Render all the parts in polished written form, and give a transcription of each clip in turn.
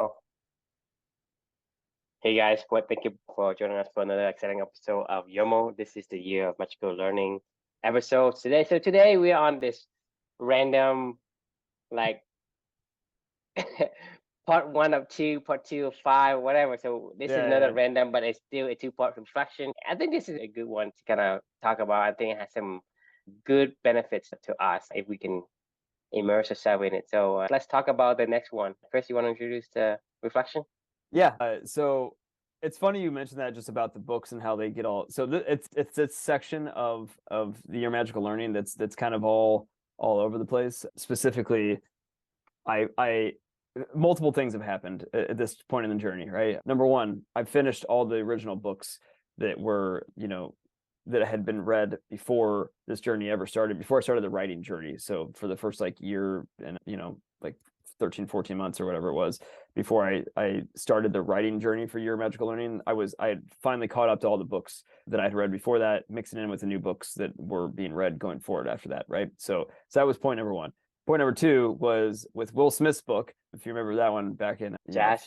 Oh, hey guys, thank you for joining us for another exciting episode of YOML. This is the Year of Magical Learning episode today. So today we are on this random, like, part one of two, part two of five, whatever. So this is another Yeah. random, but it's still a two-part reflection. I think this is a good one to kind of talk about. I think it has some good benefits to us if we can immerse ourselves in it. So let's talk about the next one. Chris, you want to introduce the reflection? Yeah. So it's funny you mentioned that just about the books and how they get all. So it's this section of the Your Magical Learning that's kind of all over the place. Specifically, I multiple things have happened at this point in the journey. Right. Number one, I've finished all the original books that were that had been read before this journey ever started. Before I started the writing journey. So for the first year and like 13, 14 months or whatever it was before I started the writing journey for Your Magical Learning, I had finally caught up to all the books that I'd read before that, mixing in with the new books that were being read going forward after that, right? So that was point number one. Point number two was with Will Smith's book, if you remember that one back in Jazz,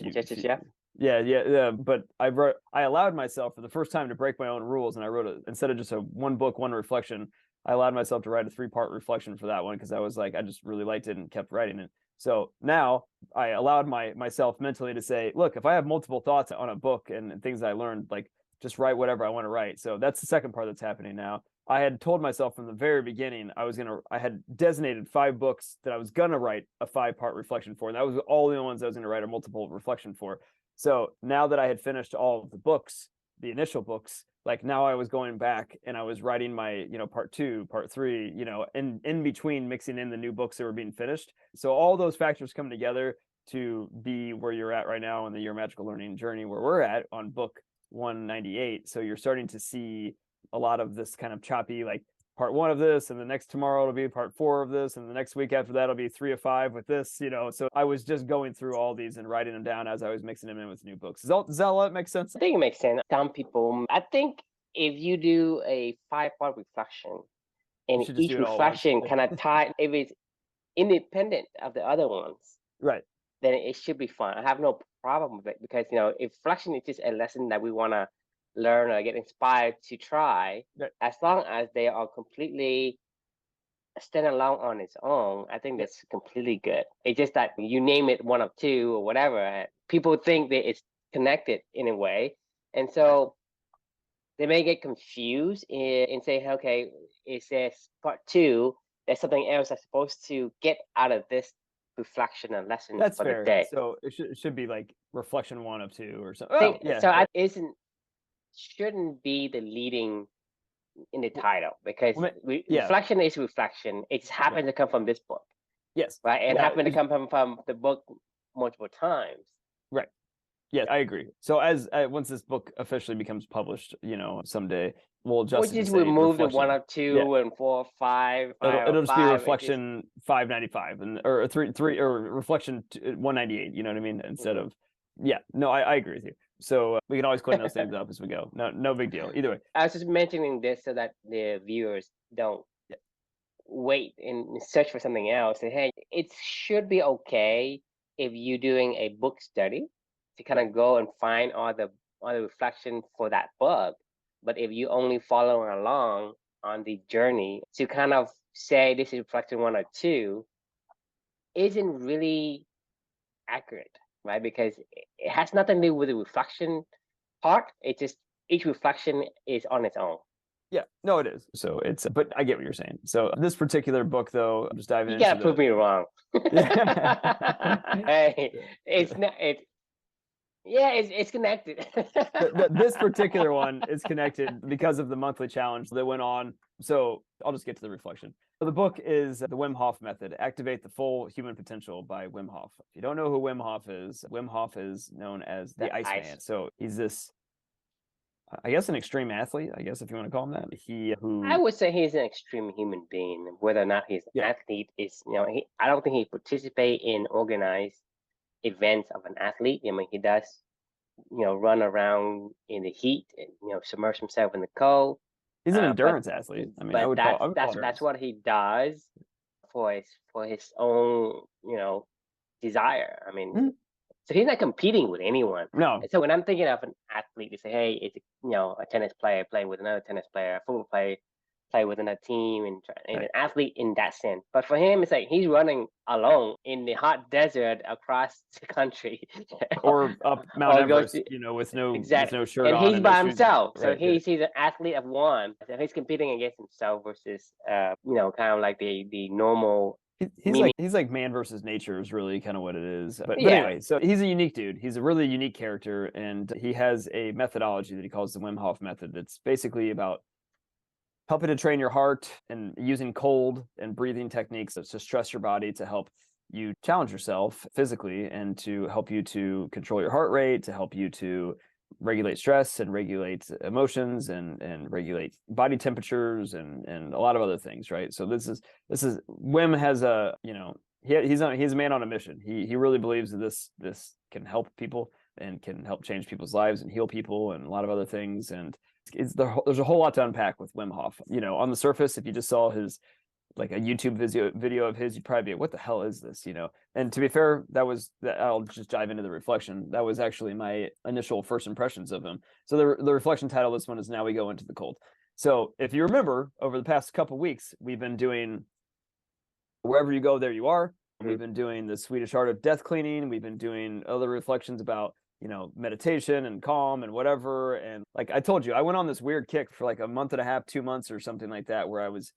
yeah. yeah. But I allowed myself for the first time to break my own rules, and I wrote instead of just a one book, one reflection, I allowed myself to write a 3-part reflection for that one because I was like, I just really liked it and kept writing it. So now I allowed myself mentally to say, look, if I have multiple thoughts on a book and things I learned, like just write whatever I want to write. So that's the second part that's happening now. I had told myself from the very beginning I had designated 5 books that I was gonna write a 5-part reflection for, and that was all the ones I was gonna write a multiple reflection for. So now that I had finished all of the books, the initial books, like now I was going back and I was writing my part 2, part 3, in between, mixing in the new books that were being finished. So all those factors come together to be where you're at right now in the Your Magical Learning journey, where we're at on book 198. So you're starting to see a lot of this kind of choppy, like part 1 of this, and the next tomorrow it'll be part 4 of this, and the next week after that it'll be 3 of 5 with this. So I was just going through all these and writing them down as I was mixing them in with new books. Does that all make sense? I think it makes sense. Some people, I think if you do a 5-part reflection You and should just each do it all at once. reflection kind of tied, if it's independent of the other ones, Right. then it should be fine. I have no problem with it because, if reflection is just a lesson that we want to learn or get inspired to try, Right. as long as they are completely stand alone on its own, I think that's completely good. It's just that you name it one of two or whatever, people think that it's connected in a way. And so they may get confused and say, okay, it says part 2, there's something else I'm supposed to get out of this reflection and lesson That's for the fair. day. So it should be like reflection 1 of 2 or something. Think Oh, yeah. so. I shouldn't be the leading in the title because Yeah. reflection is reflection. It just happens to come from this book. Yes. Right, and Yeah, happen to come from the book multiple times. right. Yeah, I agree. So as once this book officially becomes published, someday we'll Or adjust it to just say remove the 1 reflection. or Yeah, 2 and 4, 5, 5 it'll or just be 5. It just reflection 595 or 3 or reflection 198. You know what I mean? Instead of yeah. No, I agree with you. So we can always clean those things up as we go. No big deal. Either way. I was just mentioning this so that the viewers don't Yeah. wait and search for something else. And hey, it should be okay if you're doing a book study to kind of go and find all the reflection for that book. But if you only following along on the journey, to kind of say this is reflection 1 or 2 isn't really accurate, right? Because it has nothing to do with the reflection part. It just each reflection is on its own. Yeah, no, it is. So but I get what you're saying. So this particular book, though, I'm just diving You into gotta prove me wrong. Hey, it's not. It's connected. This particular one is connected because of the monthly challenge that went on. So I'll just get to the reflection. So the book is The Wim Hof Method, Activate the Full Human Potential by Wim Hof. If you don't know who Wim Hof is known as the Iceman. So he's this, I guess, an extreme athlete, I guess, if you want to call him that. I would say he's an extreme human being. Whether or not he's an athlete is, I don't think he participates in organized events of an athlete. I mean, he does, run around in the heat and, submerge himself in the cold. He's an endurance athlete. I mean, but that's what he does for his own, desire. I mean, So he's not competing with anyone. No. And so when I'm thinking of an athlete, they say, hey, it's a tennis player playing with another tennis player, a football player play with another team, and Right. an athlete in that sense. But for him, it's like he's running alone in the hot desert across the country, Or up Mount or goes Everest, to, with no exactly, shirt and on he's and no by shoes. himself. So Right. Yeah. he's an athlete of one. So he's competing against himself versus kind of like the normal. He's like man versus nature is really kind of what it is. But Yeah. anyway, so he's a unique dude. He's a really unique character, and he has a methodology that he calls the Wim Hof Method. That's basically about helping to train your heart and using cold and breathing techniques to stress your body to help you challenge yourself physically and to help you to control your heart rate, to help you to regulate stress and regulate emotions and regulate body temperatures and a lot of other things, right? So this is Wim has a, he's a man on a mission. He really believes that this can help people and can help change people's lives and heal people and a lot of other things. And there's a whole lot to unpack with Wim Hof. On the surface, if you just saw his like a YouTube video of his, you'd probably be, what the hell is this? And to be fair, I'll just dive into the reflection. That was actually my initial first impressions of him. So the reflection title of this one is Now We Go Into the Cold. So if you remember, over the past couple of weeks, we've been doing Wherever You Go, There You Are. Mm-hmm. We've been doing the Swedish art of death cleaning. We've been doing other reflections about meditation and calm and whatever. And like I told you, I went on this weird kick for like a month and a half, 2 months or something like that, where I was,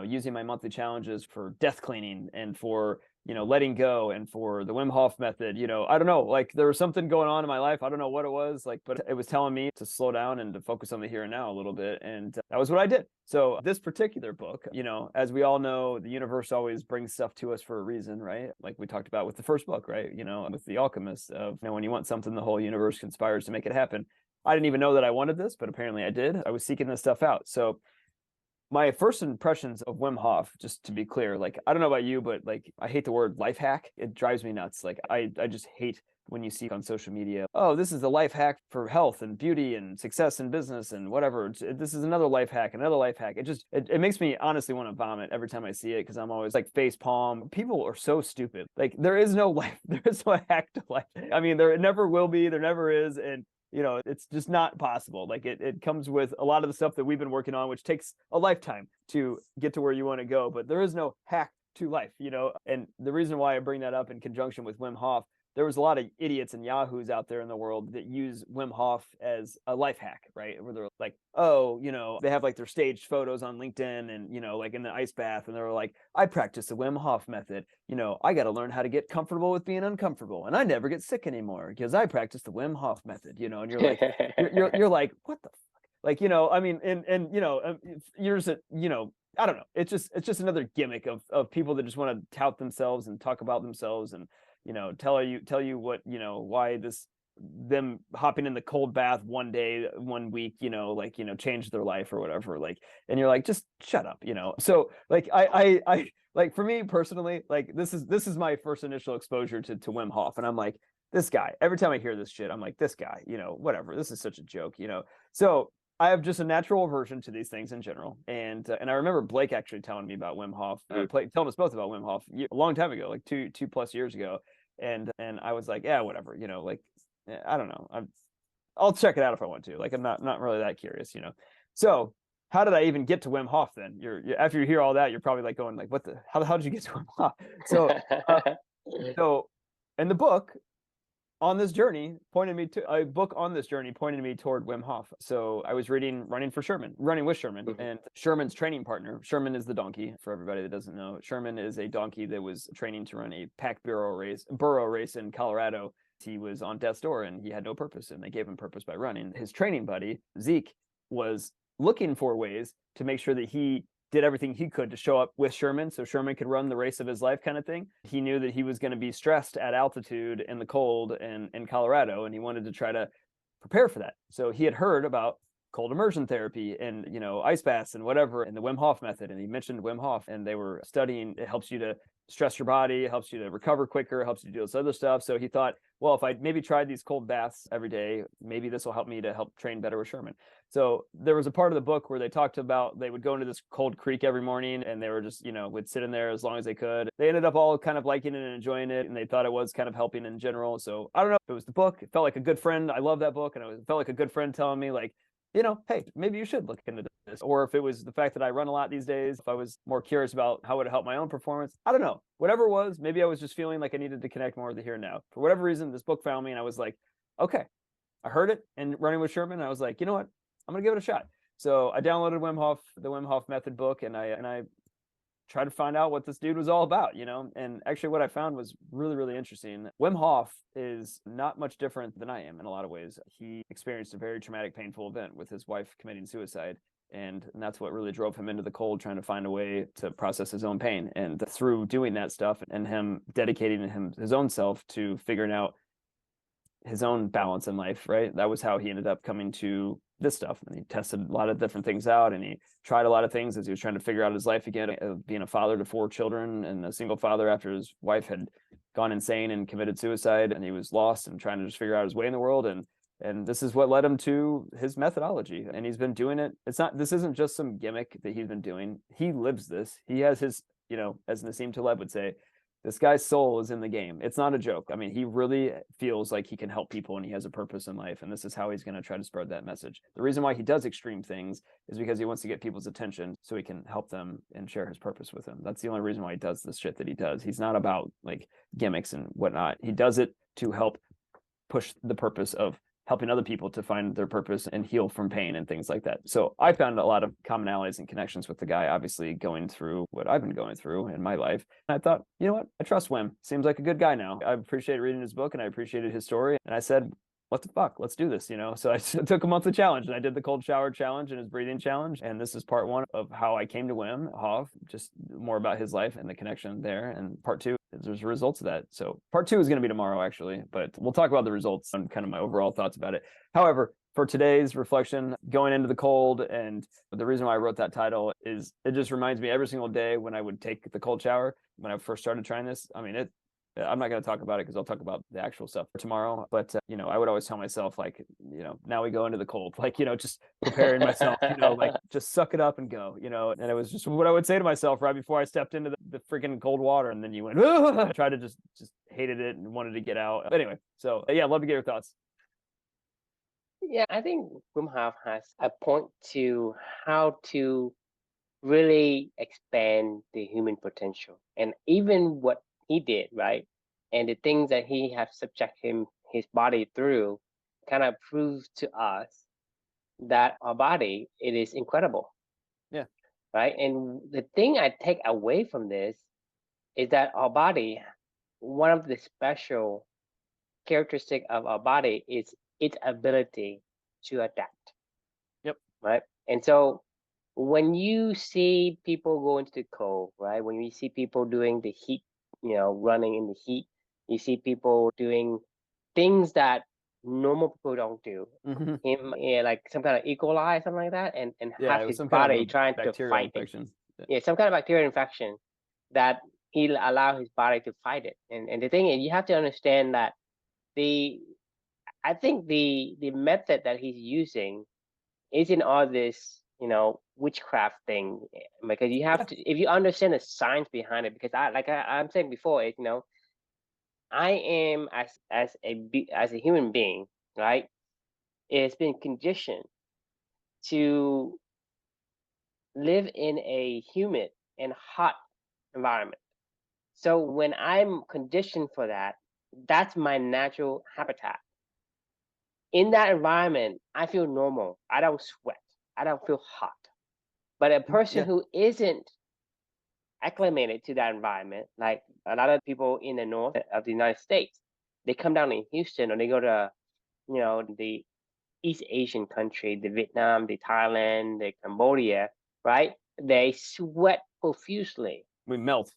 using my monthly challenges for death cleaning and for, letting go and for the Wim Hof method. I don't know, like there was something going on in my life. I don't know what it was like, but it was telling me to slow down and to focus on the here and now a little bit. And that was what I did. So this particular book, as we all know, the universe always brings stuff to us for a reason, right? Like we talked about with the first book, right? With The Alchemist of, when you want something, the whole universe conspires to make it happen. I didn't even know that I wanted this, but apparently I did. I was seeking this stuff out. So my first impressions of Wim Hof, just to be clear, like, I don't know about you, but like, I hate the word life hack. It drives me nuts. Like, I just hate when you see on social media, oh, this is a life hack for health and beauty and success in business and whatever. This is another life hack, another life hack. It makes me honestly want to vomit every time I see it, because I'm always like face palm. People are so stupid. Like, there is no hack to life. I mean, there never will be, there never is. And it's just not possible. Like it comes with a lot of the stuff that we've been working on, which takes a lifetime to get to where you want to go. But there is no hack to life, And the reason why I bring that up in conjunction with Wim Hof, there was a lot of idiots and yahoos out there in the world that use Wim Hof as a life hack, right? Where they're like, oh, they have like their staged photos on LinkedIn and, like in the ice bath. And they're like, I practice the Wim Hof method. I got to learn how to get comfortable with being uncomfortable. And I never get sick anymore because I practice the Wim Hof method, and you're like, you're like, what the fuck? Like, I mean, and you're just, I don't know. It's just another gimmick of people that just want to tout themselves and talk about themselves and, tell you what, why them hopping in the cold bath one day, 1 week, changed their life or whatever. Like, and you're like, just shut up, So like, I like, for me personally, like this is my first initial exposure to Wim Hof. And I'm like, this guy, every time I hear this shit, I'm like, this guy, whatever, this is such a joke, So I have just a natural aversion to these things in general. And I remember Blake actually telling me about Wim Hof, telling us both about Wim Hof a long time ago, like two plus years ago. And I was like, yeah, whatever, like, I don't know. I'll check it out if I want to. Like, I'm not really that curious, So how did I even get to Wim Hof then? You're after you hear all that, you're probably like going like, how did you get to Wim Hof? So, so in the book, on this journey pointed me toward Wim Hof. So I was running with Sherman, mm-hmm. and Sherman's training partner. Sherman is the donkey, for everybody that doesn't know. Sherman is a donkey that was training to run a pack burro race in Colorado. He was on death's door and he had no purpose, and they gave him purpose by running. His training buddy, Zeke, was looking for ways to make sure that he did everything he could to show up with Sherman so Sherman could run the race of his life, kind of thing. He knew that he was going to be stressed at altitude in the cold and in Colorado, and he wanted to try to prepare for that. So he had heard about cold immersion therapy and, ice baths and whatever, and the Wim Hof method. And he mentioned Wim Hof, and they were studying, it helps you to stress your body, it helps you to recover quicker, it helps you do this other stuff. So he thought, well, if I maybe tried these cold baths every day, maybe this will help me to help train better with Sherman. So there was a part of the book where they talked about they would go into this cold creek every morning and they were just, would sit in there as long as they could. They ended up all kind of liking it and enjoying it, and they thought it was kind of helping in general. So I don't know if it was the book. It felt like a good friend. I love that book. And it felt like a good friend telling me, like, hey, maybe you should look into this. Or if it was the fact that I run a lot these days, if I was more curious about how it would help my own performance, I don't know. Whatever it was, maybe I was just feeling like I needed to connect more with the here and now. For whatever reason, this book found me, and I was like, okay, I heard it and running with Sherman. And I was like, you know what? I'm going to give it a shot. So I downloaded Wim Hof, the Wim Hof Method book, and I tried to find out what this dude was all about, and actually what I found was really, really interesting. Wim Hof is not much different than I am in a lot of ways. He experienced a very traumatic, painful event with his wife committing suicide. And that's what really drove him into the cold, trying to find a way to process his own pain. And through doing that stuff and him dedicating his own self to figuring out his own balance in life, right? That was how he ended up coming to this stuff. And he tested a lot of different things out, and he tried a lot of things as he was trying to figure out his life again, being a father to 4 children and a single father after his wife had gone insane and committed suicide, and he was lost and trying to just figure out his way in the world. And this is what led him to his methodology. And he's been doing it. This isn't just some gimmick that he's been doing. He lives this. He has his, as Nassim Taleb would say, this guy's soul is in the game. It's not a joke. I mean, he really feels like he can help people and he has a purpose in life. And this is how he's going to try to spread that message. The reason why he does extreme things is because he wants to get people's attention so he can help them and share his purpose with them. That's the only reason why he does this shit that he does. He's not about like gimmicks and whatnot. He does it to help push the purpose of helping other people to find their purpose and heal from pain and things like that. So I found a lot of commonalities and connections with the guy, obviously going through what I've been going through in my life. And I thought, you know what? I trust Wim. Seems like a good guy now. I appreciated reading his book and I appreciated his story. And I said, what the fuck? Let's do this, So I took a monthly challenge and I did the cold shower challenge and his breathing challenge. And this is part 1 of how I came to Wim Hof, just more about his life and the connection there. And part 2, there's results of that. So part 2 is going to be tomorrow, actually, but we'll talk about the results and kind of my overall thoughts about it. However, for today's reflection, going into the cold, and the reason why I wrote that title is it just reminds me every single day when I would take the cold shower, when I first started trying this. I mean, I'm not going to talk about it because I'll talk about the actual stuff tomorrow. But, I would always tell myself, like, now we go into the cold, like, just preparing myself, like just suck it up and go, and it was just what I would say to myself right before I stepped into the freaking cold water. And then you went, I tried to just hated it and wanted to get out. But anyway, so yeah, I'd love to get your thoughts. Yeah, I think Wim Hof has a point to how to really expand the human potential, and even what he did, right? And the things that he has subjected his body through kind of proves to us that our body, it is incredible. Yeah. Right. And the thing I take away from this is that our body, one of the special characteristic of our body is its ability to adapt. Yep. Right. And so when you see people go into the cold, right? When you see people doing the heat, running in the heat, you see people doing things that normal people don't do. Mm-hmm. Like some kind of E. coli, something like that, and Yeah, have it was his some kind body of trying to bacterial fight infection. it. Yeah, some kind of bacterial infection that he'll allow his body to fight it. And the thing is, you have to understand that I think the method that he's using isn't all this, witchcraft thing, because you have to, if you understand the science behind it, because I'm saying before, I am as a human being, right? It's been conditioned to live in a humid and hot environment. So when I'm conditioned for that, that's my natural habitat. In that environment, I feel normal. I don't sweat. I don't feel hot. But a person who isn't acclimated to that environment, like a lot of people in the north of the United States, they come down in Houston or they go to, the East Asian country, the Vietnam, the Thailand, the Cambodia, right? They sweat profusely. We melt.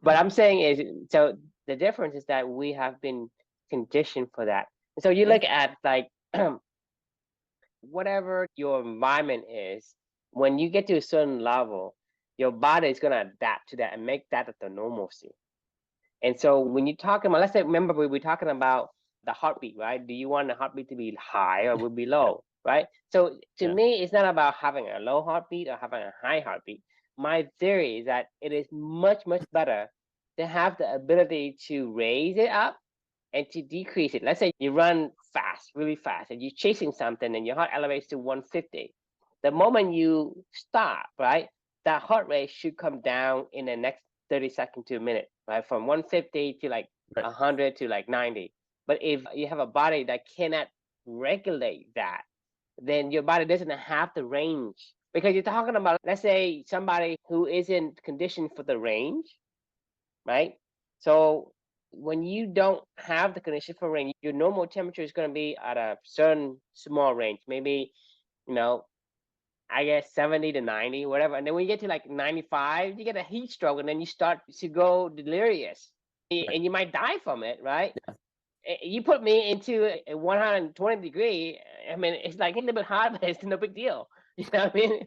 But I'm saying is, so the difference is that we have been conditioned for that. And so you look at like whatever your environment is, when you get to a certain level, your body is going to adapt to that and make that the normalcy. And so when you're talking about, let's say, remember we were talking about the heartbeat, right? Do you want the heartbeat to be high or will be low, right? So to me, it's not about having a low heartbeat or having a high heartbeat. My theory is that it is much, much better to have the ability to raise it up and to decrease it. Let's say you run fast, really fast, and you're chasing something and your heart elevates to 150. The moment you stop, right, that heart rate should come down in the next 30 seconds to a minute, right? From 150 to like 100 to like 90. But if you have a body that cannot regulate that, then your body doesn't have the range. Because you're talking about, let's say, somebody who isn't conditioned for the range, right? So when you don't have the condition for range, your normal temperature is going to be at a certain small range, maybe, I guess 70 to 90, whatever. And then when you get to like 95, you get a heat stroke and then you start to go delirious and you might die from it, right? Yeah. You put me into a 120 degree, I mean, it's like a little bit hot, but it's no big deal. You know what I mean?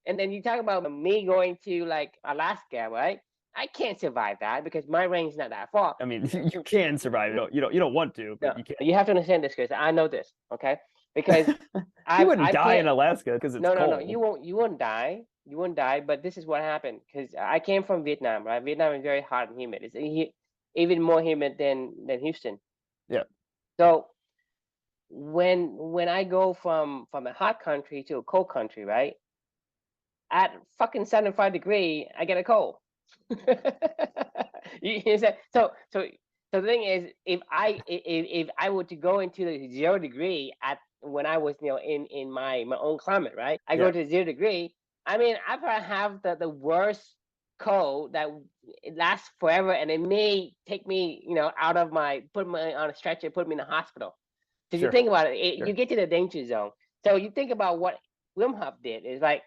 And then you talk about me going to like Alaska, right? I can't survive that because my range is not that far. I mean, you can survive. You don't want to, but No, you can. you have to understand this, Chris. I know this, okay? Because You wouldn't die in can't. Alaska because it's No, cold. you won't. You won't die. You won't die. But this is what happened because I came from Vietnam, right? Vietnam is very hot and humid. It's even more humid than Houston. Yeah. So when I go from a hot country to a cold country, right? At fucking 75 degree, I get a cold. You say so the thing is, if I were to go into the 0 degree at when I was in my own climate, right? I go to 0 degree. I mean, I probably have the worst cold that it lasts forever, and it may take me out of put me on a stretcher, put me in the hospital. So you think about it, you get to the danger zone. So you think about what Wim Hof did is like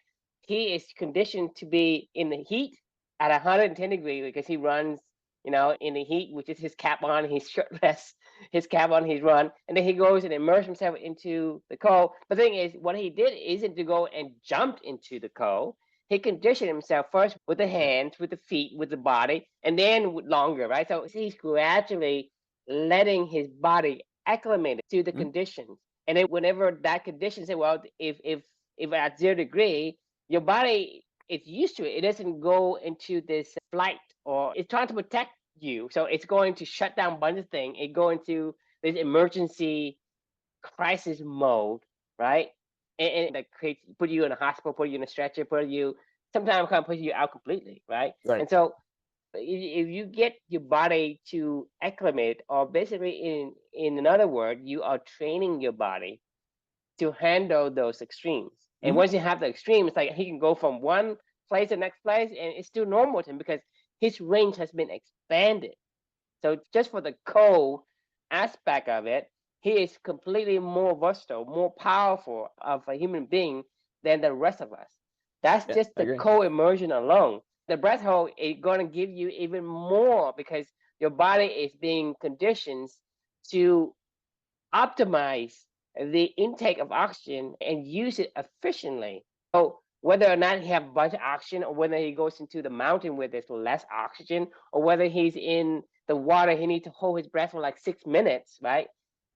he is conditioned to be in the heat at 110 degrees because he runs, in the heat, which is his cap on, he's shirtless, his cap on, he's run, and then he goes and immerses himself into the cold. The thing is, what he did isn't to go and jump into the cold. He conditioned himself first with the hands, with the feet, with the body, and then with longer, right? So he's gradually letting his body acclimate to the conditions. And then whenever that condition say, well, if at 0 degree, your body is used to it. It doesn't go into this flight or it's trying to protect you. So it's going to shut down a bunch of things. It go into this emergency crisis mode, right? And that creates put you in a hospital, put you in a stretcher, sometimes kind of put you out completely, right? And so if you get your body to acclimate, or basically in another word, you are training your body to handle those extremes. And once you have the extreme, it's like he can go from one place to the next place and it's still normal to him because his range has been expanded. So just for the cold aspect of it, he is completely more versatile, more powerful of a human being than the rest of us. That's just the cold immersion alone. The breath hold is going to give you even more because your body is being conditioned to optimize the intake of oxygen and use it efficiently. So whether or not he have a bunch of oxygen, or whether he goes into the mountain where there's less oxygen, or whether he's in the water, he needs to hold his breath for like 6 minutes, right?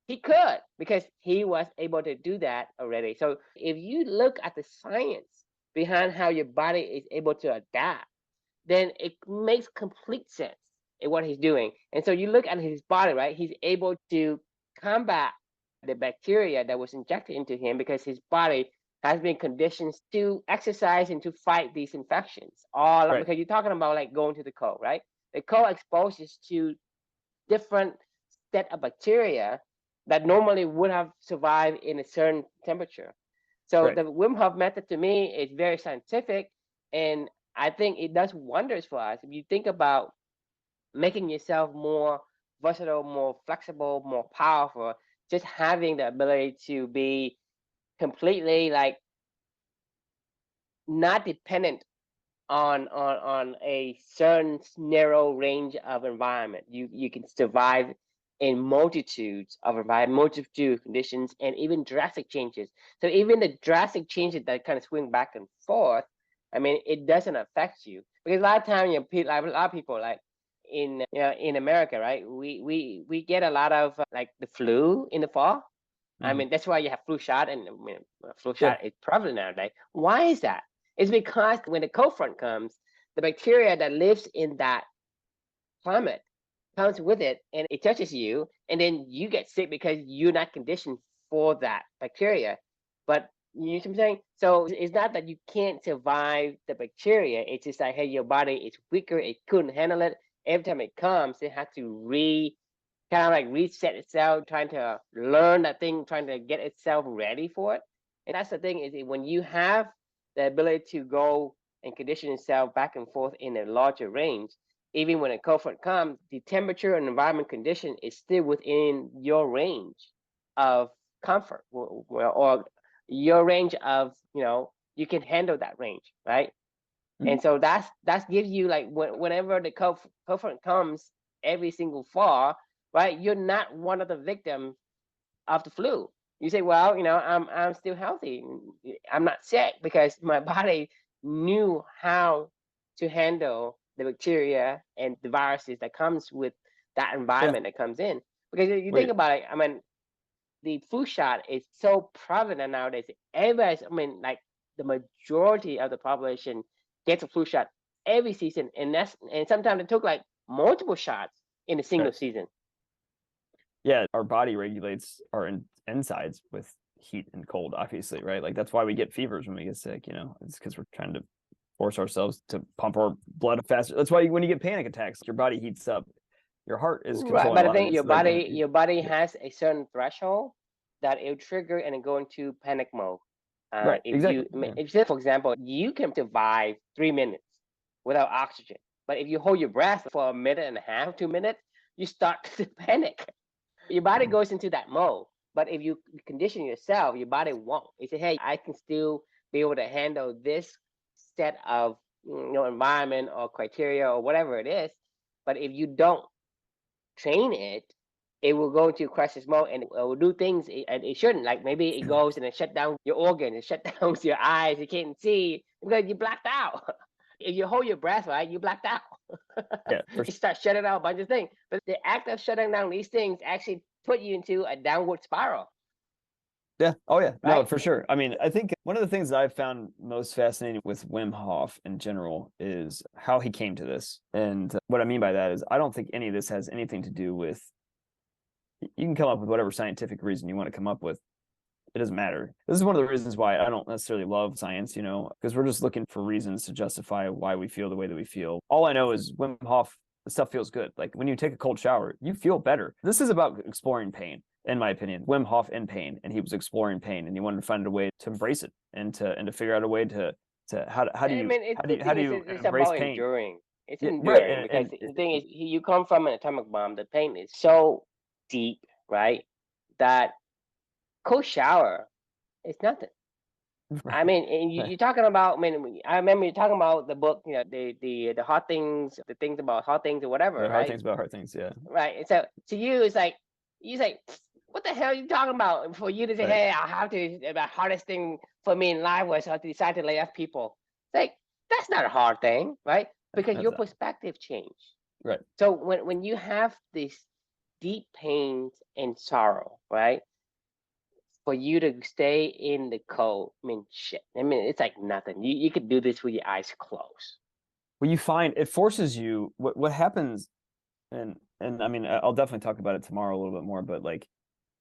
He could because he was able to do that already. So if you look at the science behind how your body is able to adapt, then it makes complete sense in what he's doing. And so you look at his body, right? He's able to combat the bacteria that was injected into him because his body has been conditioned to exercise and to fight these infections. Because you're talking about like going to the cold, right? The cold exposes to different set of bacteria that normally would have survived in a certain temperature. So the Wim Hof method to me is very scientific, and I think it does wonders for us. If you think about making yourself more versatile, more flexible, more powerful, just having the ability to be completely like not dependent on a certain narrow range of environment. You can survive in multitudes of environment, multitude of conditions, and even drastic changes. So even the drastic changes that kind of swing back and forth, I mean, it doesn't affect you, because a lot of times, like a lot of people, like in America, right? We get a lot of like the flu in the fall. I mean, that's why you have flu shot, and I mean, flu Yeah. shot is prevalent nowadays. Why is that? It's because when the cold front comes, the bacteria that lives in that climate comes with it, and it touches you, and then you get sick because you're not conditioned for that bacteria. But you know what I'm saying? So it's not that you can't survive the bacteria. It's just like, hey, your body is weaker. It couldn't handle it. Every time it comes, it has to kind of like reset itself, trying to learn that thing, trying to get itself ready for it. And that's the thing, is when you have the ability to go and condition yourself back and forth in a larger range, even when a cold front comes, the temperature and environment condition is still within your range of comfort, or your range of, you can handle that range, right? And so that's gives you, like, whenever the cold front comes every single fall, right? You're not one of the victims of the flu. You say, well, I'm still healthy. I'm not sick because my body knew how to handle the bacteria and the viruses that comes with that environment that comes in. Because if you think Wait, about it, I mean, the flu shot is so prevalent nowadays. Everybody's, I mean, like, the majority of the population gets a flu shot every season, and sometimes it took like multiple shots in a single right. season. Yeah, our body regulates our insides with heat and cold, obviously, right? Like that's why we get fevers when we get sick, it's because we're trying to force ourselves to pump our blood faster. That's why when you get panic attacks, your body heats up. Your heart is Right, controlling but a I lot of think these. your body Yeah. has a certain threshold that it'll trigger and go into panic mode. Right, If exactly. you, I mean, Yeah. if say, for example, you can survive 3 minutes without oxygen, but if you hold your breath for a minute and a half, 2 minutes, you start to panic. Your body goes into that mode. But if you condition yourself, your body won't. You say, hey, I can still be able to handle this set of, environment or criteria or whatever it is. But if you don't train it, it will go into crisis mode, and it will do things it shouldn't. Like, maybe it goes and it shut down your organ, it shut down your eyes, you can't see because you blacked out. If you hold your breath, right, you blacked out. Yeah, for You start shutting down a bunch of things. But the act of shutting down these things actually put you into a downward spiral, Yeah. Oh, yeah. No, right? for sure. I mean, I think one of the things that I've found most fascinating with Wim Hof in general is how he came to this. And what I mean by that is I don't think any of this has anything to do with, you can come up with whatever scientific reason you want to come up with. It doesn't matter. This is one of the reasons why I don't necessarily love science, because we're just looking for reasons to justify why we feel the way that we feel. All I know is Wim Hof, the stuff feels good. Like when you take a cold shower, you feel better. This is about exploring pain, in my opinion. Wim Hof in pain, and he was exploring pain, and he wanted to find a way to embrace it and to figure out a way to how do I you mean, the how thing do is, you it's embrace about pain? enduring. It's Yeah, right. enduring, because the thing is, you come from an atomic bomb. The pain is so deep, right? That cold shower is nothing. I right, mean, and right. you're talking about. I mean, I remember you talking about the book, the hot things, the things about hot things or whatever, The hard right? things about hard things. Yeah. Right. And so to you, it's like you say, "What the hell are you talking about?" And for you to say, Right. "Hey, I have to," the hardest thing for me in life was I decide to lay off people. It's like, that's not a hard thing, right? Because That's your perspective changed. right. So when you have this deep pains and sorrow, right? For you to stay in the cold, I mean, shit. I mean, it's like nothing. You could do this with your eyes closed. Well, you find it forces you. What happens, and I mean, I'll definitely talk about it tomorrow a little bit more. But like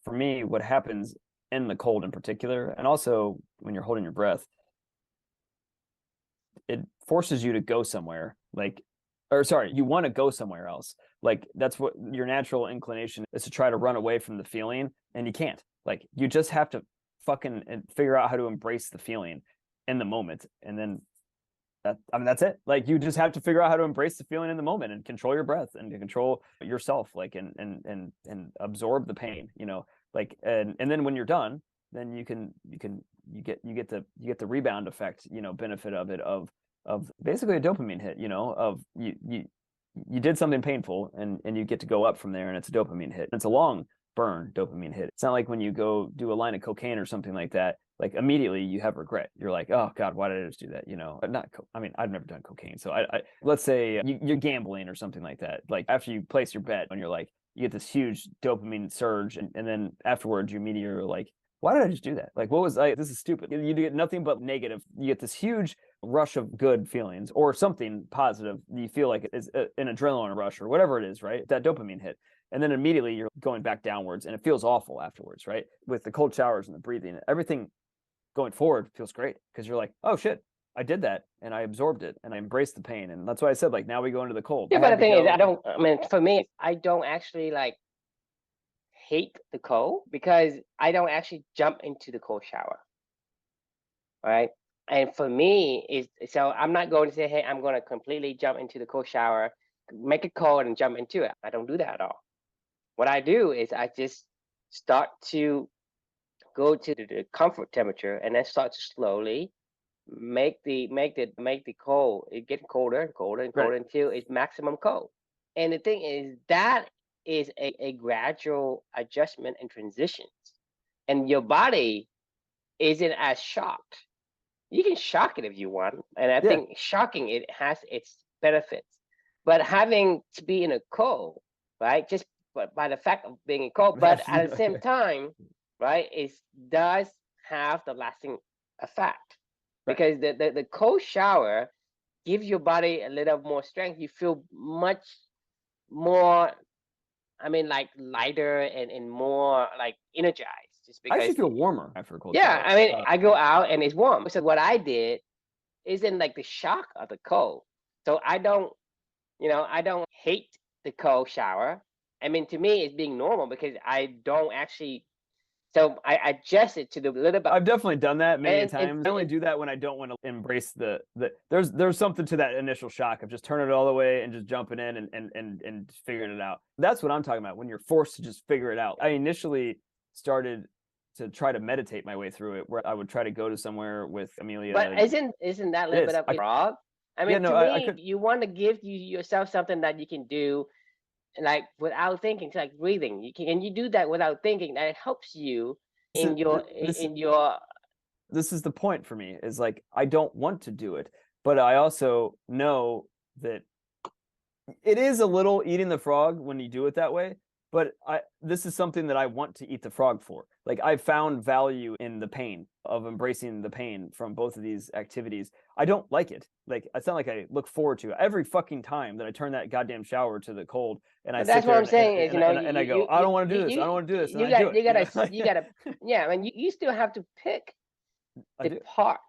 for me, what happens in the cold in particular, and also when you're holding your breath, it forces you to go somewhere. Like, or sorry, you want to go somewhere else. Like that's what your natural inclination is, to try to run away from the feeling, and you can't. Like you just have to fucking figure out how to embrace the feeling in the moment, and then that's it. Like you just have to figure out how to embrace the feeling in the moment and control your breath and to control yourself, like and absorb the pain, like and then when you're done, then you get the rebound effect, benefit of it of basically a dopamine hit, of you did something painful and you get to go up from there, and it's a dopamine hit. It's a long burn dopamine hit. It's not like when you go do a line of cocaine or something like that, like immediately you have regret. You're like, oh God, why did I just do that? You know, I mean, I've never done cocaine. So let's say you're gambling or something like that. Like after you place your bet and you're like, you get this huge dopamine surge. And then afterwards you immediately are like, why did I just do that? Like, this is stupid. You get nothing but negative. You get this huge rush of good feelings or something positive. You feel like it's an adrenaline rush or whatever it is, right? That dopamine hit. And then immediately you're going back downwards and it feels awful afterwards, right? With the cold showers and the breathing, everything going forward feels great because you're like, oh shit, I did that and I absorbed it and I embraced the pain. And that's why I said, like, now we go into the cold. Yeah, but the thing is, I mean, for me, I don't actually like hate the cold because I don't actually jump into the cold shower. Right. And for me, so I'm not going to say, hey, I'm going to completely jump into the cold shower, make it cold and jump into it. I don't do that at all. What I do is I just start to go to the comfort temperature and then start to slowly make the cold, it getting colder and colder and colder until it's maximum cold. And the thing is that is a gradual adjustment and transitions. And your body isn't as shocked. You can shock it if you want. And I think shocking it has its benefits. But having to be in a cold, right? Just by the fact of being in cold, but at the same time, right, it does have the lasting effect. Because the cold shower gives your body a little more strength. You feel much more, I mean, like lighter and more like energized. Just because I actually feel warmer after a cold shower. Yeah, I mean, I go out and it's warm. So what I did isn't like the shock of the cold. So I don't hate the cold shower. I mean, to me, it's being normal because I don't actually. So I adjust it to the little bit. I've definitely done that many times. I only do that when I don't want to embrace the there's something to that initial shock of just turning it all the way and just jumping in and figuring it out. That's what I'm talking about when you're forced to just figure it out. I initially started to try to meditate my way through it, where I would try to go to somewhere with Amelia. But isn't that a little bit of a frog? I mean, to me, you want to give yourself something that you can do, like without thinking, it's like breathing. You do that without thinking, and it helps you in your. This is the point for me. Is like I don't want to do it, but I also know that it is a little eating the frog when you do it that way. But this is something that I want to eat the frog for. Like I found value in the pain of embracing the pain from both of these activities. I don't like it. Like it's not like I look forward to it. Every fucking time that I turn that goddamn shower to the cold and I that's what I'm saying is, and I go, I don't want to do this. I don't want to do this. You gotta, yeah. I mean, you still have to pick the part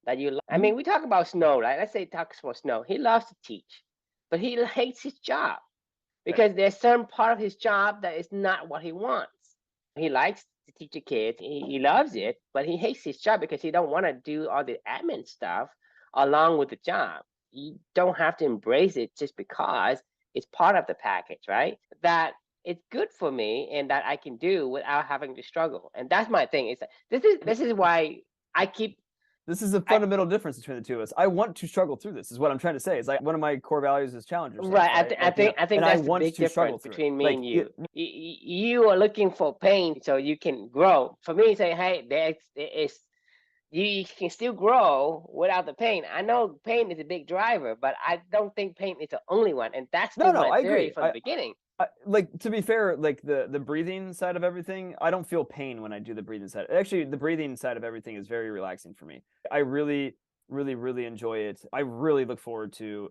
that you like. I mean, we talk about Snow, right? Let's say talk about Snow. He loves to teach, but he hates his job. Because there's certain part of his job that is not what he wants. He likes to teach the kids. He loves it, but he hates his job because he don't want to do all the admin stuff along with the job. You don't have to embrace it just because it's part of the package, right? That it's good for me and that I can do without having to struggle. And that's my thing. It's this is why I keep. This is a fundamental difference between the two of us. I want to struggle through this. Is what I'm trying to say. It's like one of my core values is challenge yourself. Right. I think that's the big difference between me and you. You are looking for pain so you can grow. For me, say, hey, you can still grow without the pain. I know pain is a big driver, but I don't think pain is the only one. And that's my theory from the beginning. Like to be fair, like the breathing side of everything, I don't feel pain when I do the breathing side. Actually, the breathing side of everything is very relaxing for me. I really, really, really enjoy it. I really look forward to.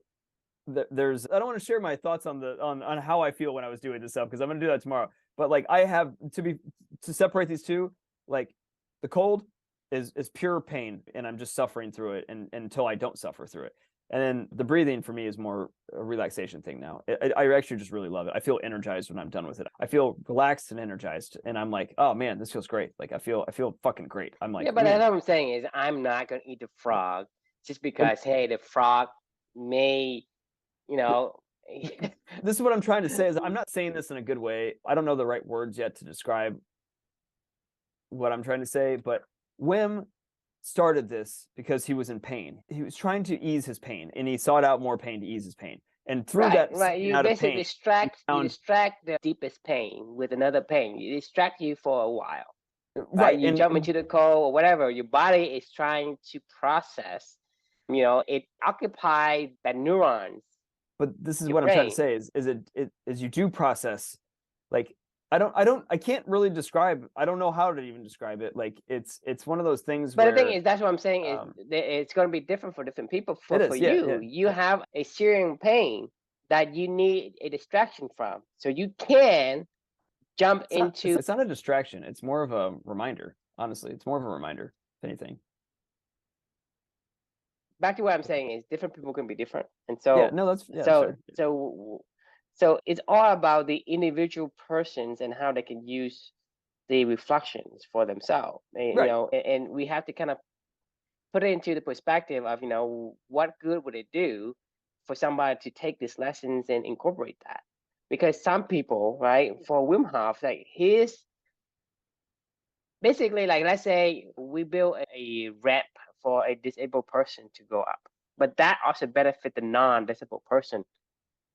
I don't want to share my thoughts on how I feel when I was doing this stuff because I'm gonna do that tomorrow. But like I have to separate these two. Like the cold is pure pain, and I'm just suffering through it, and until I don't suffer through it. And then the breathing for me is more a relaxation thing now. I actually just really love it. I feel energized when I'm done with it. I feel relaxed and energized. And I'm like, oh man, this feels great. Like I feel fucking great. I'm like, yeah, but what I'm saying is I'm not going to eat the frog just because, hey, the frog may, This is what I'm trying to say is I'm not saying this in a good way. I don't know the right words yet to describe what I'm trying to say, but Wim started this because he was in pain. He was trying to ease his pain and he sought out more pain to ease his pain. And through that Right. You out of basically pain, you found distract the deepest pain with another pain. You distract you for a while, right? right. You jump into the cold or whatever. Your body is trying to process. It occupies the neurons But this in is your what I'm trying to brain. say is you do process, like, I can't really describe, I don't know how to even describe it. Like it's one of those things But the thing where is, that's what I'm saying is um it's going to be different for different people. it For is, yeah, you, yeah, you yeah. have a searing pain that you need a distraction from, so you can jump into. It's not a distraction, it's more of a reminder. Honestly, it's more of a reminder, if anything. Back to what I'm saying is different people can be different, and Yeah, so no, that's so fair. so so it's all about the individual persons and how they can use the reflections for themselves. Right. And we have to kind of put it into the perspective of what good would it do for somebody to take these lessons and incorporate that, because some people, right, for Wim Hof, like his basically, like, let's say we build a ramp for a disabled person to go up, but that also benefit the non-disabled person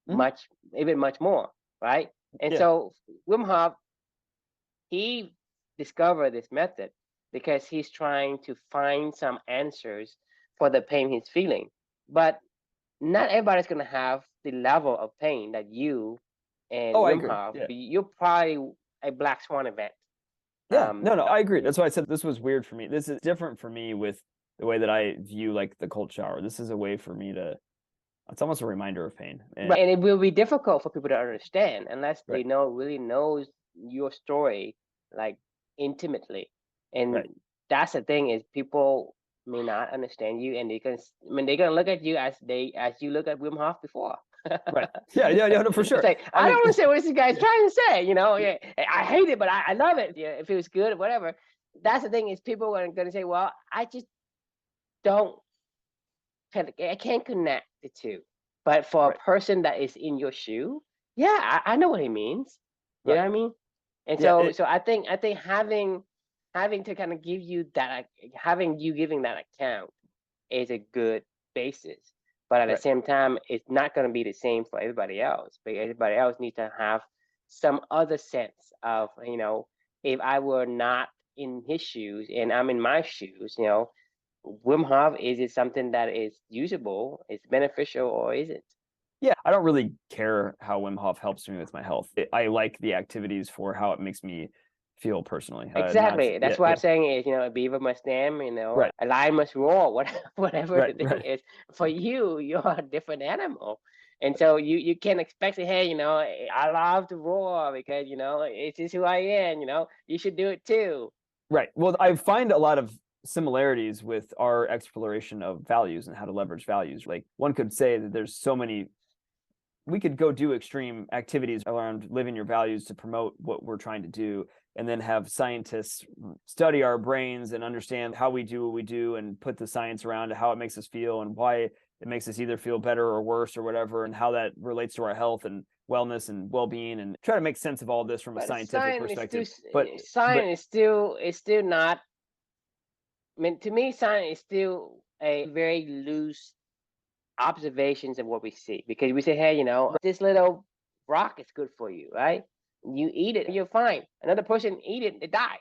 Mhm. much, even much more, right? And Yeah. so Wim Hof, he discovered this method because he's trying to find some answers for the pain he's feeling. But not everybody's going to have the level of pain that you and Oh, I Wim agree. Hof. Yeah. You're probably a black swan event. Yeah. Um, No, I agree. That's why I said this was weird for me. This is different for me with the way that I view like the cold shower. This is a way for me to, it's almost a reminder of pain. right, and it will be difficult for people to understand unless they Right. really knows your story, like, intimately. And Right. that's the thing is people may not understand you, and they're gonna look at you as you look at Wim Hof before. Right. Yeah, yeah, yeah, no, for It's sure. like, I I don't mean, understand what this guy's yeah, trying to say. yeah, Yeah, I hate it, but I love it. Yeah, if it was good or whatever. That's the thing is people are gonna say, well, I just don't I can't connect the two. But for a right, person that is in your shoe, yeah, I know what he means. You know right. what I mean? And Yeah, so I think having to kind of give you that, having you giving that account is a good basis. But at the right. same time, it's not going to be the same for everybody else. But everybody else needs to have some other sense of, if I were not in his shoes and I'm in my shoes, Wim Hof, is it something that is usable, is beneficial, or is it? Yeah, I don't really care how Wim Hof helps me with my health. I like the activities for how it makes me feel personally. Not, Exactly. yeah, That's what yeah. I'm saying is, a beaver must stand, Right, a lion must roar, whatever right, the thing right. is. For you, you're a different animal. And so you can't expect to, hey, I love to roar because, it's just who I am, you should do it too. Right. Well, I find a lot of similarities with our exploration of values and how to leverage values. Like one could say that there's so many, we could go do extreme activities around living your values to promote what we're trying to do, and then have scientists study our brains and understand how we do what we do and put the science around to how it makes us feel and why it makes us either feel better or worse or whatever, and how that relates to our health and wellness and well-being, and try to make sense of all this from a But scientific science is perspective. But science is still not. I mean, to me, science is still a very loose observations of what we see, because we say, hey, this little rock is good for you, right? You eat it, you're fine. Another person eat it, they die.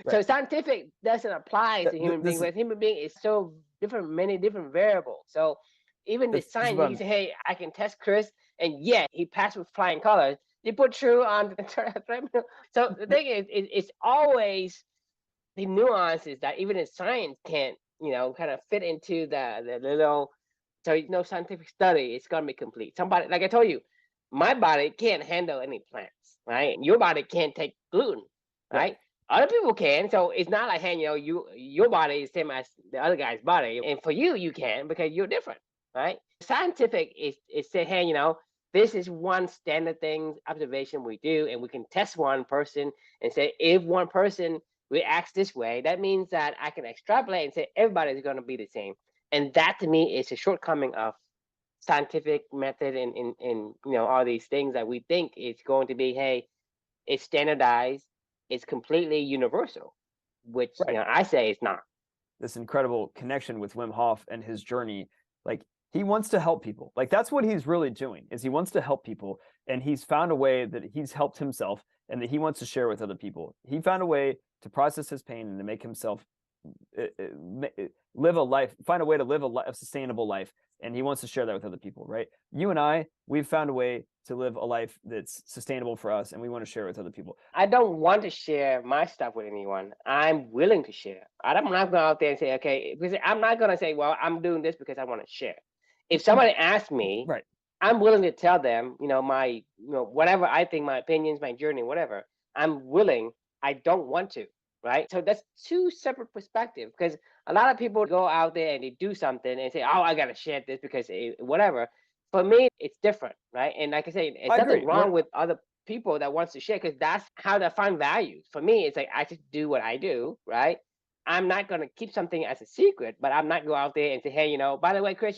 right, So scientific doesn't apply to human beings, this is but human being is so different, many different variables. So even the this is science, what you can say, hey, I can test Chris, and yeah, he passed with flying colors. You put true on the treadmill. So the thing is, it's always the nuances that even in science can't, kind of fit into the little. So no scientific study is gonna be complete. Somebody, like I told you, my body can't handle any plants, right? Your body can't take gluten, right. right? Other people can. So it's not like, hey, your body is the same as the other guy's body, and for you, you can because you're different, right? Scientific is say, hey, this is one standard thing observation we do, and we can test one person and say if one person reacts this way, that means that I can extrapolate and say everybody's going to be the same. And that to me is a shortcoming of scientific method, and all these things that we think is going to be, hey, it's standardized, it's completely universal, which Right. I say it's not. This incredible connection with Wim Hof and his journey. Like He wants to help people. Like that's what he's really doing, is he wants to help people, and he's found a way that he's helped himself and that he wants to share with other people. He found a way to process his pain and to make himself live a life, find a way to live a sustainable life, and he wants to share that with other people, right? You and I, we've found a way to live a life that's sustainable for us, and we want to share it with other people. I don't want to share my stuff with anyone. I'm willing to share. I'm not going out there and say, okay, because I'm not going to say, well, I'm doing this because I want to share. If somebody asks me, Right. I'm willing to tell them, whatever I think, my opinions, my journey, whatever. I'm willing. I don't want to, right? So that's two separate perspectives, because a lot of people go out there and they do something and say, oh, I got to share this because whatever. For me, it's different, right? And like I say, it's nothing wrong with other people that wants to share, because that's how they find value. For me, it's like I just do what I do, right? I'm not going to keep something as a secret, but I'm not go out there and say, hey, by the way, Chris,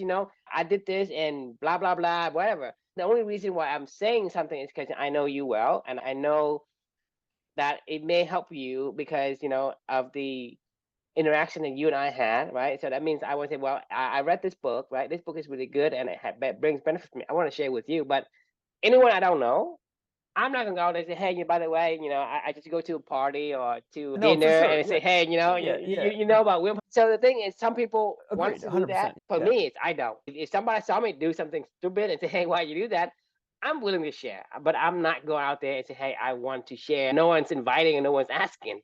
I did this and blah, blah, blah, whatever. The only reason why I'm saying something is because I know you well, and I know that it may help you because, of the interaction that you and I had, right? So that means I want to say, well, I read this book, right? This book is really good and it brings benefits to me. I want to share with you. But anyone I don't know, I'm not gonna go out there and say, hey, by the way, I just go to a party or to dinner and say, hey, you know about Wim Hof. So the thing is, some people want Agreed, to do that. 100%. For me, it's I don't. If somebody saw me do something stupid and say, hey, why you do that? I'm willing to share, but I'm not going out there and say, hey, I want to share. No one's inviting and no one's asking.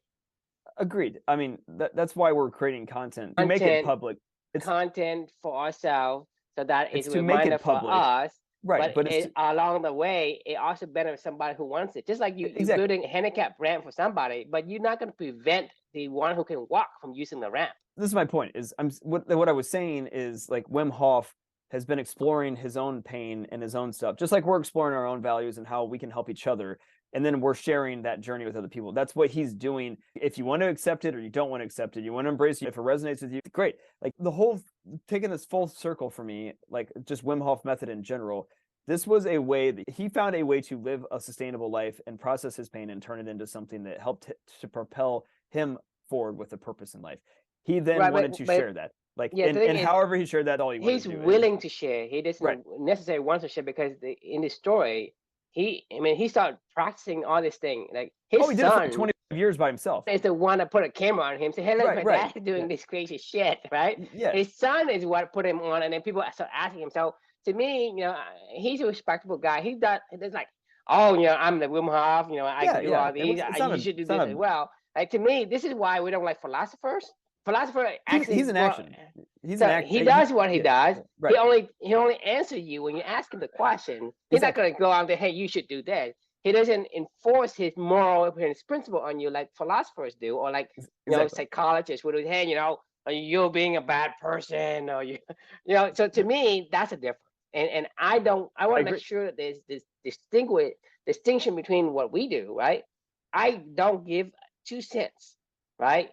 Agreed. I mean, that's why we're creating content to make it public. It's content for ourselves, so that it's a to make reminder it for public. us. Right, but along the way, it also benefits somebody who wants it. Just like you're building a handicap ramp for somebody, but you're not going to prevent the one who can walk from using the ramp. This is my point. Is what I was saying is, like, Wim Hof has been exploring his own pain and his own stuff, just like we're exploring our own values and how we can help each other. And then we're sharing that journey with other people. That's what he's doing. If you want to accept it or you don't want to accept it, you want to embrace it. If it resonates with you, great. Like the whole taking this full circle for me, like just Wim Hof method in general, this was a way that he found a way to live a sustainable life and process his pain and turn it into something that helped to propel him forward with a purpose in life. He then wanted to share that. Like, and however he shared that, all he wanted to do. He's willing to share. He doesn't necessarily want to share, because in the story, he started practicing all this thing. Like his son, he did it for 25 years by himself. Is the one that put a camera on him. Say, hey, look, my dad's doing this crazy shit, right? Yeah. His son is what put him on, and then people start asking him. So to me, he's a respectable guy. He's like, oh, I'm the Wim Hof. I can do all these. You should do this as well. Like, to me, this is why we don't like philosophers. Philosopher actually, he's an action. He's so an action. He does what he does. Right. He only answers you when you ask him the question. He's not going to go out there, hey, you should do that. He doesn't enforce his moral and his principle on you like philosophers do, or like psychologists would do. Hey, you're being a bad person, or So to me, that's a difference. And I want to make sure that there's this distinction between what we do, right? I don't give 2 cents, right?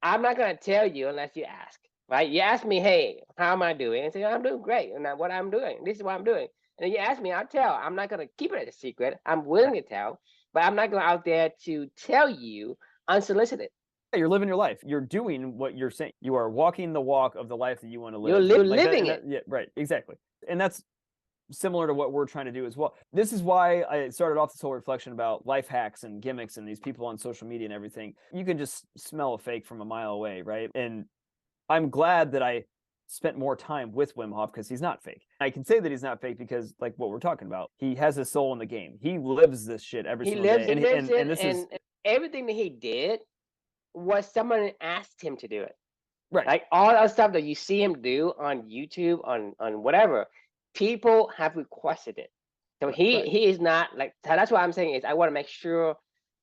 I'm not going to tell you unless you ask, right? You ask me, hey, how am I doing? And say, I'm doing great. And what I'm doing, this is what I'm doing. And then you ask me, I'll tell. I'm not going to keep it a secret. I'm willing to tell, but I'm not going out there to tell you unsolicited. You're living your life. You're doing what you're saying. You are walking the walk of the life that you want to live. You're living it. Yeah, right. Exactly. And that's similar to what we're trying to do as well. This is why I started off this whole reflection about life hacks and gimmicks and these people on social media and everything. You can just smell a fake from a mile away, right? And I'm glad that I spent more time with Wim Hof, because he's not fake. I can say that he's not fake because, like what we're talking about, he has his soul in the game. He lives this shit every single day. And everything that he did was someone asked him to do it. Right. Like all that stuff that you see him do on YouTube, on whatever, people have requested it. So he is not like, so that's what I'm saying is I want to make sure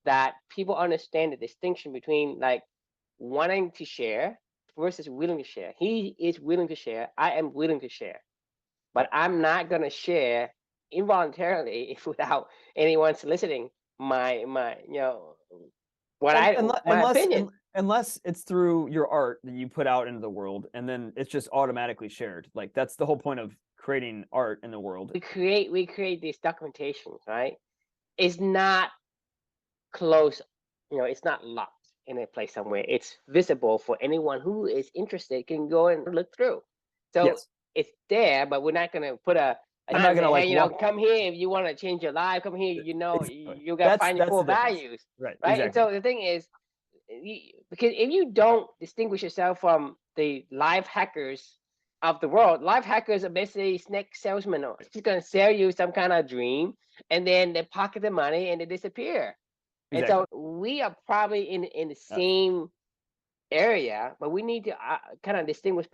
that people understand the distinction between like wanting to share versus willing to share. He is willing to share. I am willing to share, but I'm not going to share involuntarily without anyone soliciting my opinion. Unless it's through your art that you put out into the world, and then it's just automatically shared. Like that's the whole point of creating art in the world. We create these documentations, right? It's not close, it's not locked in a place somewhere. It's visible for anyone who is interested can go and look through. So it's there, but we're not going to put I'm not gonna hey, come here if you want to change your life. Come here, exactly. you got to find your core the difference. values, Right. right? Exactly. And so the thing is, because if you don't distinguish yourself from the life hackers of the world, life hackers are basically snake salesmen. Or just going to sell you some kind of dream, and then they pocket the money and they disappear. Exactly. And so we are probably in the same area, but we need to kind of distinguish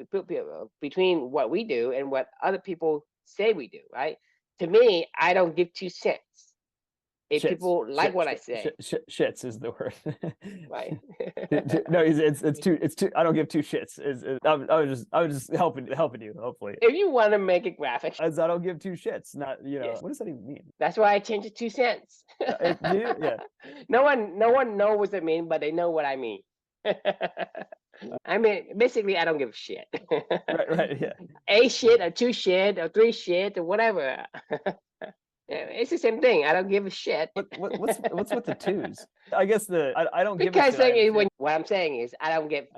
between what we do and what other people say we do, right? To me, I don't give 2 cents if people like what I say. Shits is the word. Right. No, it's too. I don't give 2 shits. I was just helping you. Hopefully, if you want to make it graphic, as I don't give 2 shits. Not What does that even mean? That's why I changed it 2 cents. Yeah. No one knows what it means, but they know what I mean. I mean, basically, I don't give a shit. Right, yeah. A shit or 2 shit or 3 shit or whatever. It's the same thing. I don't give a shit. What's with the 2s? I guess I don't give because a shit. what I'm saying is I don't give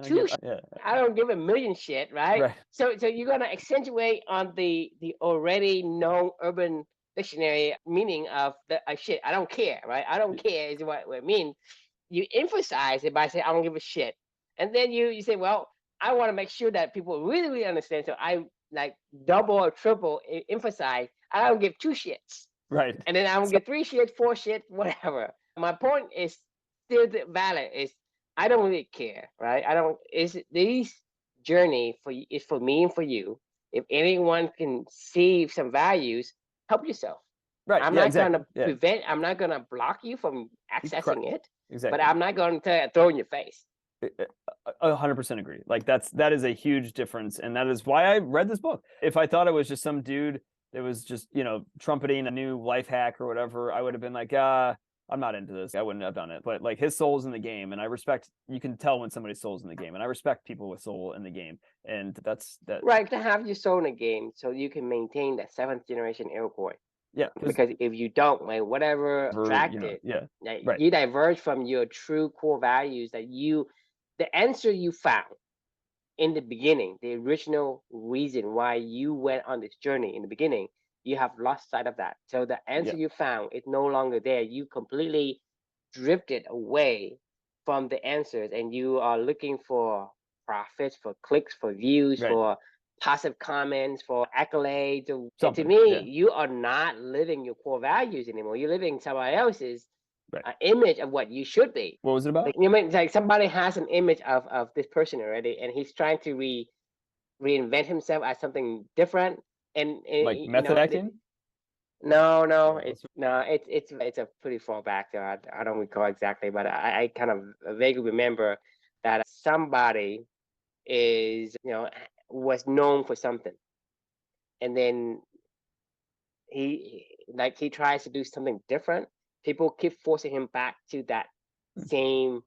I don't give a million shit, right? Right. So you're gonna accentuate on the already known urban dictionary meaning of the shit. I don't care, right? I don't care is what it means. You emphasize it by saying I don't give a shit, and then you say, well, I want to make sure that people really understand. So I like double or triple emphasize. I don't give 2 shits. Right. And then I don't get 3 shit, 4 shit, whatever. My point is still valid. Is I don't really care, right? I don't. Is this journey is for me and for you. If anyone can see some values, help yourself. Right. I'm not going to prevent. I'm not going to block you from accessing it. Exactly. But I'm not going to throw in your face. 100% agree. Like that is a huge difference, and that is why I read this book. If I thought it was just some dude that was just trumpeting a new life hack or whatever, I would have been like, I'm not into this. I wouldn't have done it. But like his soul's in the game, and I respect. You can tell when somebody's soul's in the game, and I respect people with soul in the game, and that's that. Right, to have your soul in the game, so you can maintain that 7th generation Iroquois. Yeah, because if you don't, like whatever attracted, right. You diverge from your true core values that the answer you found in the beginning, the original reason why you went on this journey in the beginning, you have lost sight of that. So the answer you found is no longer there. You completely drifted away from the answers, and you are looking for profits, for clicks, for views, for positive comments, for accolades. And to me, you are not living your core values anymore. You're living somebody else's image of what you should be. What was it about? Like somebody has an image of this person already, and he's trying to reinvent himself as something different. And like method acting. No, it's a pretty far back. So I don't recall exactly, but I kind of vaguely remember that somebody is was known for something, and then he tries to do something different. People keep forcing him back to that same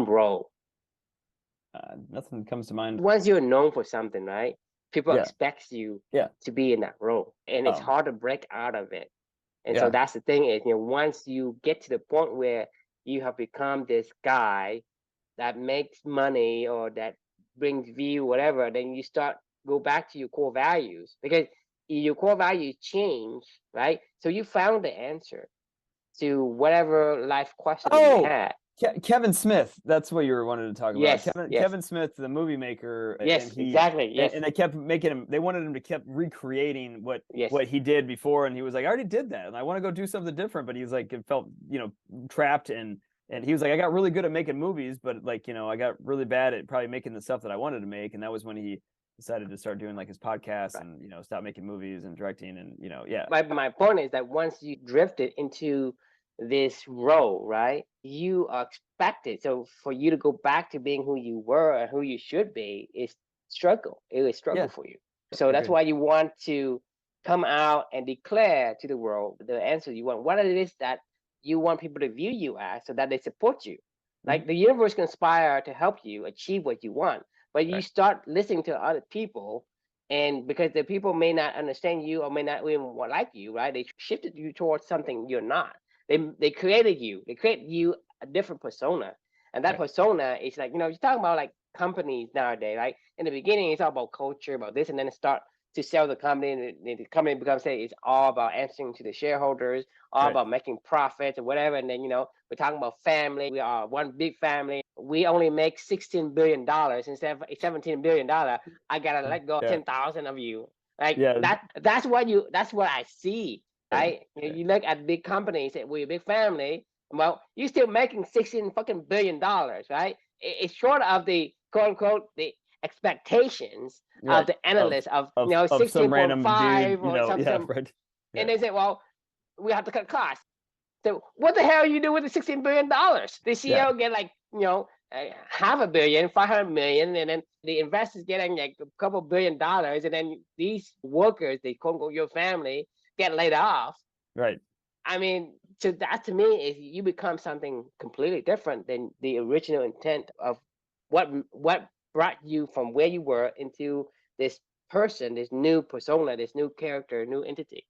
role. Nothing comes to mind. Once you're known for something, right? People expect you to be in that role, and it's hard to break out of it. And so that's the thing is, once you get to the point where you have become this guy that makes money or that brings view, whatever, then you go back to your core values, because your core values change, right? So you found the answer to whatever life question you had. Kevin Smith, that's what you wanted to talk about. Kevin Smith, the movie maker. Yes, exactly. Yes. And they kept making him, they wanted him to keep recreating what he did before. And he was like, I already did that, and I want to go do something different. But he's like, it felt, trapped. And he was like, I got really good at making movies, but like, I got really bad at probably making the stuff that I wanted to make. And that was when he decided to start doing like his podcast and, stop making movies and directing and, My point is that once you drifted into this role, right, you are expected. So for you to go back to being who you were and who you should be is struggle. It is struggle for you. So that's why you want to come out and declare to the world the answer you want, what it is that you want people to view you as, so that they support you. Like the universe conspire to help you achieve what you want, but you start listening to other people, and because the people may not understand you or may not even like you, right? They shifted you towards something you're not. They created you. They create you a different persona, and that persona is like, you're talking about like companies nowadays, right? In the beginning, it's all about culture, about this, and then it start to sell the company, and the company becomes, say, it's all about answering to the shareholders, all Right. about making profits or whatever. And then, we're talking about family. We are one big family. We only make $16 billion instead of $17 billion. I gotta let go of Yeah. 10,000 of you. Like Yeah. that's what I see. Right? You look at big companies, say we're a big family. Well, you're still making $16 billion, right? It's short of the quote unquote the expectations Right. of the analysts of some random dude, 16.5 or something. yeah, right. Yeah. And they say, well, we have to cut costs. So what the hell you do with the $16 billion? The CEO get like, $500 million, 500 million, and then the investors getting like a couple $1 billion, and then these workers, they quote unquote your family, get laid off. Right. I mean, so that to me is you become something completely different than the original intent of what brought you from where you were into this person, this new persona, this new character, new entity.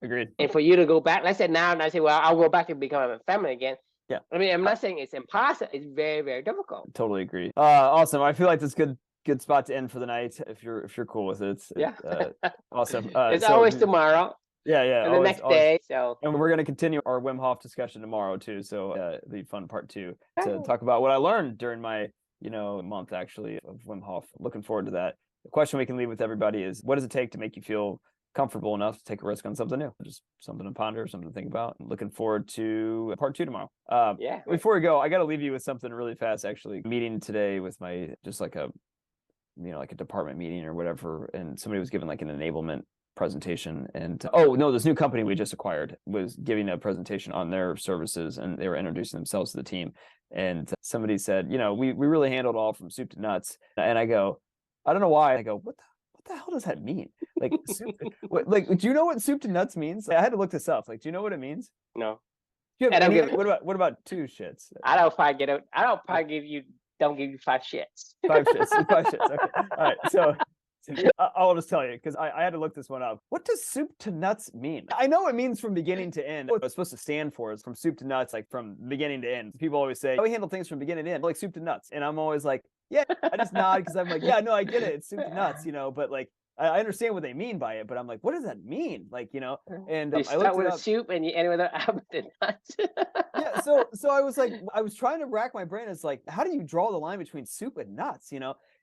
Agreed. And for you to go back, let's say now, and I say, well, I'll go back and become a family again. Yeah. I mean, I'm not saying it's impossible. It's very, very difficult. Totally agree. Awesome. I feel like this is good spot to end for the night if you're cool with it. Yeah. Awesome. It's always tomorrow. Yeah. And the next day. So. And we're going to continue our Wim Hof discussion tomorrow too. So it'll be fun part 2 to talk about what I learned during my month actually of Wim Hof. Looking forward to that. The question we can leave with everybody is, what does it take to make you feel comfortable enough to take a risk on something new? Just something to ponder, something to think about. I'm looking forward to part 2 tomorrow. Yeah. Before we go, I got to leave you with something really fast. Actually, meeting today with my like a department meeting or whatever, and somebody was giving like an enablement presentation, and this new company we just acquired was giving a presentation on their services, and they were introducing themselves to the team. And somebody said, we really handled all from soup to nuts. And I go, I don't know why. I go, what the hell does that mean? Like, do you know what soup to nuts means? I had to look this up. Like, do you know what it means? No. What about 2 shits? I don't probably give you 5 shits. 5 shits. 5 shits. Okay. All right. So I'll just tell you, because I had to look this one up. What does soup to nuts mean? I know it means from beginning to end. What it's supposed to stand for is from soup to nuts, like from beginning to end. People always say, we handle things from beginning to end, like soup to nuts. And I'm always like, yeah, I just nod because I'm like, yeah, no, I get it. It's soup to nuts, but like, I understand what they mean by it, but I'm like, what does that mean? Like, and you start with a soup and you end with the nuts. Yeah, so I was like, I was trying to rack my brain. It's like, how do you draw the line between soup and nuts?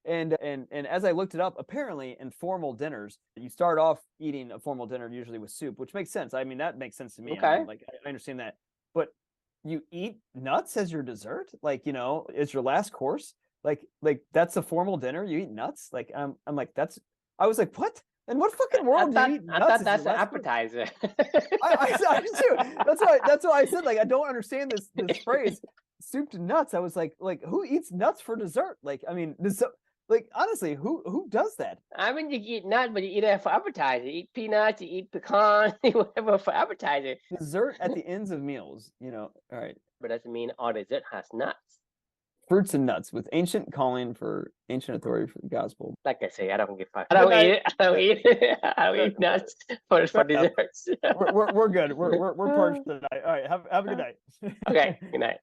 And as I looked it up, apparently in formal dinners, you start off eating a formal dinner usually with soup, which makes sense. I mean, that makes sense to me. Okay. I mean, like, I understand that, but you eat nuts as your dessert, like, is your last course. Like that's a formal dinner. You eat nuts. Like I'm like, I was like, what? In what fucking world do you eat nuts? I thought that's an appetizer. I do. That's why I said, like, I don't understand this phrase, soup to nuts. I was like, who eats nuts for dessert? Like, I mean, honestly, who does that? I mean, you eat nuts, but you eat it for appetizer. You eat peanuts, you eat pecans, whatever for appetizer. Dessert at the ends of meals, all right. But doesn't mean all dessert has nuts. Fruits and nuts with ancient calling for ancient authority for the gospel. Like I say, I don't give a fuck. I don't eat it. I don't eat nuts for desserts. We're good. We're parched tonight. All right. Have a good night. Okay. Good night.